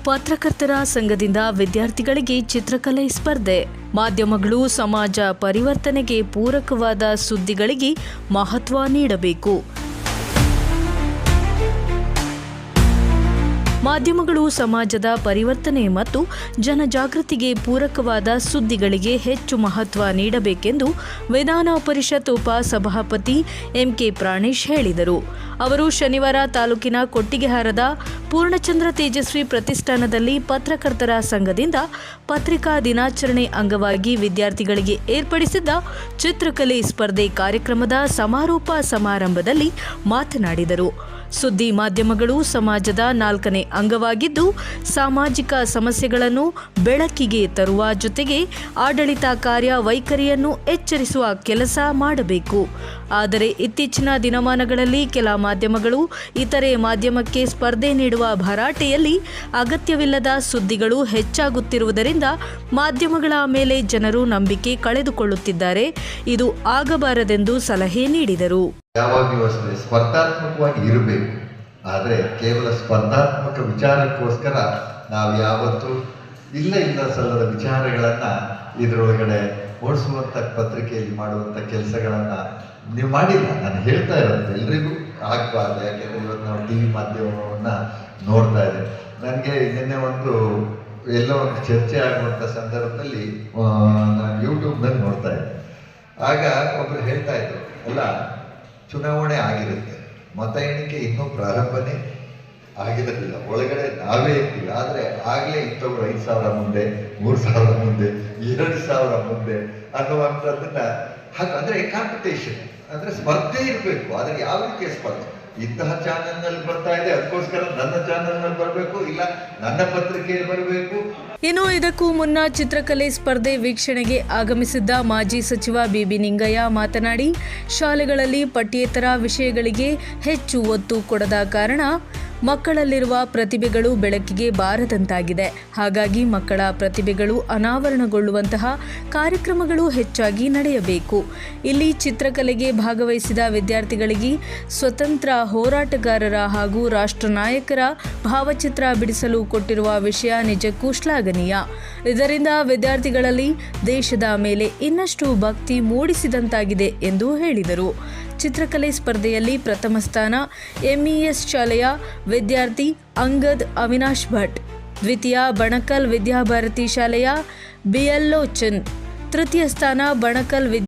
ಪತ್ರಕರ್ತರ ಸಂಘದಿಂದ ವಿದ್ಯಾರ್ಥಿಗಳಿಗೆ ಚಿತ್ರಕಲೆ ಸ್ಪರ್ಧೆ. ಮಾಧ್ಯಮಗಳು ಸಮಾಜ ಪರಿವರ್ತನೆಗೆ ಪೂರಕವಾದ ಸುದ್ದಿಗಳಿಗೆ ಮಹತ್ವ ನೀಡಬೇಕು. ಮಾಧ್ಯಮಗಳು ಸಮಾಜದ ಪರಿವರ್ತನೆ ಮತ್ತು ಜನಜಾಗೃತಿಗೆ ಪೂರಕವಾದ ಸುದ್ದಿಗಳಿಗೆ ಹೆಚ್ಚು ಮಹತ್ವ ನೀಡಬೇಕೆಂದು ವಿಧಾನ ಪರಿಷತ್ ಉಪಸಭಾಪತಿ ಎಂಕೆ ಪ್ರಾಣೇಶ್ ಹೇಳಿದರು. ಅವರು ಶನಿವಾರ ತಾಲೂಕಿನ ಕೊಟ್ಟಿಗೆಹಾರದ ಪೂರ್ಣಚಂದ್ರ ತೇಜಸ್ವಿ ಪ್ರತಿಷ್ಠಾನದಲ್ಲಿ ಪತ್ರಕರ್ತರ ಸಂಘದಿಂದ ಪತ್ರಿಕಾ ದಿನಾಚರಣೆ ಅಂಗವಾಗಿ ವಿದ್ಯಾರ್ಥಿಗಳಿಗೆ ಏರ್ಪಡಿಸಿದ್ದ ಚಿತ್ರಕಲೆ ಸ್ಪರ್ಧೆ ಕಾರ್ಯಕ್ರಮದ ಸಮಾರೋಪ ಸಮಾರಂಭದಲ್ಲಿ ಮಾತನಾಡಿದರು. ಸುದ್ದಿ ಮಾಧ್ಯಮಗಳು ಸಮಾಜದ 4ನೇ ಅಂಗವಾಗಿದ್ದು, ಸಾಮಾಜಿಕ ಸಮಸ್ಯೆಗಳನ್ನು ಬೆಳಕಿಗೆ ತರುವ ಜೊತೆಗೆ ಆಡಳಿತ ಕಾರ್ಯ ವೈಖರಿಯನ್ನು ಎಚ್ಚರಿಸುವ ಕೆಲಸ ಮಾಡಬೇಕು. ಆದರೆ ಇತ್ತೀಚಿನ ದಿನಮಾನಗಳಲ್ಲಿ ಕೆಲ ಮಾಧ್ಯಮಗಳು ಇತರೆ ಮಾಧ್ಯಮಕ್ಕೆ ಸ್ಪರ್ಧೆ ನೀಡುವ ಭರಾಟೆಯಲ್ಲಿ ಅಗತ್ಯವಿಲ್ಲದ ಸುದ್ದಿಗಳು ಹೆಚ್ಚಾಗುತ್ತಿರುವುದರಿಂದ ಮಾಧ್ಯಮಗಳ ಮೇಲೆ ಜನರು ನಂಬಿಕೆ ಕಳೆದುಕೊಳ್ಳುತ್ತಿದ್ದಾರೆ. ಇದು ಆಗಬಾರದೆಂದು ಸಲಹೆ ನೀಡಿದರು. ಯಾವಾಗಲೂ ಅಷ್ಟೇ ಸ್ಪರ್ಧಾತ್ಮಕವಾಗಿ ಇರಬೇಕು. ಆದರೆ ಕೇವಲ ಸ್ಪರ್ಧಾತ್ಮಕ ವಿಚಾರಕ್ಕೋಸ್ಕರ ನಾವು ಯಾವತ್ತೂ ಇಲ್ಲ ಸಲ್ಲದ ವಿಚಾರಗಳನ್ನು ಇದರೊಳಗಡೆ ಓಡಿಸುವಂಥ ಪತ್ರಿಕೆಯಲ್ಲಿ ಮಾಡುವಂಥ ಕೆಲಸಗಳನ್ನು ನೀವು ಮಾಡಿಲ್ಲ. ನಾನು ಹೇಳ್ತಾ ಇರೋದು ಎಲ್ರಿಗೂ ಆಗಬಾರ್ದು. ಯಾಕೆಂದರೆ ಇವತ್ತು ನಾವು ಟಿ ವಿ ಮಾಧ್ಯಮವನ್ನು ನೋಡ್ತಾ ಇದ್ದೇವೆ. ನನಗೆ ನಿನ್ನೆ ಎಲ್ಲೋ ಒಂದು ಚರ್ಚೆ ಆಗುವಂಥ ಸಂದರ್ಭದಲ್ಲಿ ನಾನು ಯೂಟ್ಯೂಬ್ನಲ್ಲಿ ನೋಡ್ತಾ ಇದ್ದೆ. ಆಗ ಒಬ್ಬರು ಹೇಳ್ತಾ ಇದ್ರು, ಅಲ್ಲ ಚುನಾವಣೆ ಆಗಿರುತ್ತೆ, ಮತ ಎಣಿಕೆ ಇನ್ನೂ ಪ್ರಾರಂಭನೇ ಆಗಿರೋದಿಲ್ಲ, ಒಳಗಡೆ ನಾವೇ ಇರ್ತೀವಿ. ಆದರೆ ಆಗಲೇ ಇಂಥವ್ರು 5,000 ಮುಂದೆ, 3,000 ಮುಂದೆ, 2,000 ಮುಂದೆ ಅನ್ನುವಂಥದ್ದನ್ನ ಅಂದರೆ ಕಾಂಪಿಟೇಷನ್ ಅಂದರೆ ಸ್ಪರ್ಧೆ ಇರಬೇಕು. ಆದರೆ ಯಾವ ರೀತಿಯ ಸ್ಪರ್ಧೆ? ಇಂತಹ ಚಾನೆಲ್ನಲ್ಲಿ ಬರ್ತಾ ಇದೆ, ಅದಕ್ಕೋಸ್ಕರ ನನ್ನ ಚಾನೆಲ್ನಲ್ಲಿ ಬರಬೇಕು, ಇಲ್ಲ ನನ್ನ ಪತ್ರಿಕೆಯಲ್ಲಿ ಬರಬೇಕು. ಇನ್ನು ಇದಕ್ಕೂ ಮುನ್ನ ಚಿತ್ರಕಲೆ ಸ್ಪರ್ಧೆ ವೀಕ್ಷಣೆಗೆ ಆಗಮಿಸಿದ್ದ ಮಾಜಿ ಸಚಿವ ಬಿಬಿ ನಿಂಗಯ್ಯ ಮಾತನಾಡಿ, ಶಾಲೆಗಳಲ್ಲಿ ಪಠ್ಯೇತರ ವಿಷಯಗಳಿಗೆ ಹೆಚ್ಚು ಒತ್ತು ಕೊಡದ ಕಾರಣ ಮಕ್ಕಳಲ್ಲಿರುವ ಪ್ರತಿಭೆಗಳು ಬೆಳಕಿಗೆ ಬಾರದಂತಾಗಿದೆ. ಹಾಗಾಗಿ ಮಕ್ಕಳ ಪ್ರತಿಭೆಗಳು ಅನಾವರಣಗೊಳ್ಳುವಂತಹ ಕಾರ್ಯಕ್ರಮಗಳು ಹೆಚ್ಚಾಗಿ ನಡೆಯಬೇಕು. ಇಲ್ಲಿ ಚಿತ್ರಕಲೆಗೆ ಭಾಗವಹಿಸಿದ ವಿದ್ಯಾರ್ಥಿಗಳಿಗೆ ಸ್ವತಂತ್ರ ಹೋರಾಟಗಾರರ ಹಾಗೂ ರಾಷ್ಟ್ರ ನಾಯಕರ ಭಾವಚಿತ್ರ ಬಿಡಿಸಲು ಕೊಟ್ಟಿರುವ ವಿಷಯ ನಿಜಕ್ಕೂ ಶ್ಲಾಘನೀಯ. ಇದರಿಂದ ವಿದ್ಯಾರ್ಥಿಗಳಲ್ಲಿ ದೇಶದ ಮೇಲೆ ಇನ್ನಷ್ಟು ಭಕ್ತಿ ಮೂಡಿಸಿದಂತಾಗಿದೆ ಎಂದು ಹೇಳಿದರು. ಚಿತ್ರಕಲೆ ಸ್ಪರ್ಧೆಯಲ್ಲಿ ಪ್ರಥಮ ಸ್ಥಾನ ಎಂಇಎಸ್ ಶಾಲೆಯ ವಿದ್ಯಾರ್ಥಿ ಅಂಗದ್ ಅವಿನಾಶ್ ಭಟ್, ದ್ವಿತೀಯ ಬಣಕಲ್ ವಿದ್ಯಾಭಾರತಿ ಶಾಲೆಯ ಬಿಎಲ್ ಲೋಚನ್, ತೃತೀಯ ಸ್ಥಾನ ಬಣಕಲ್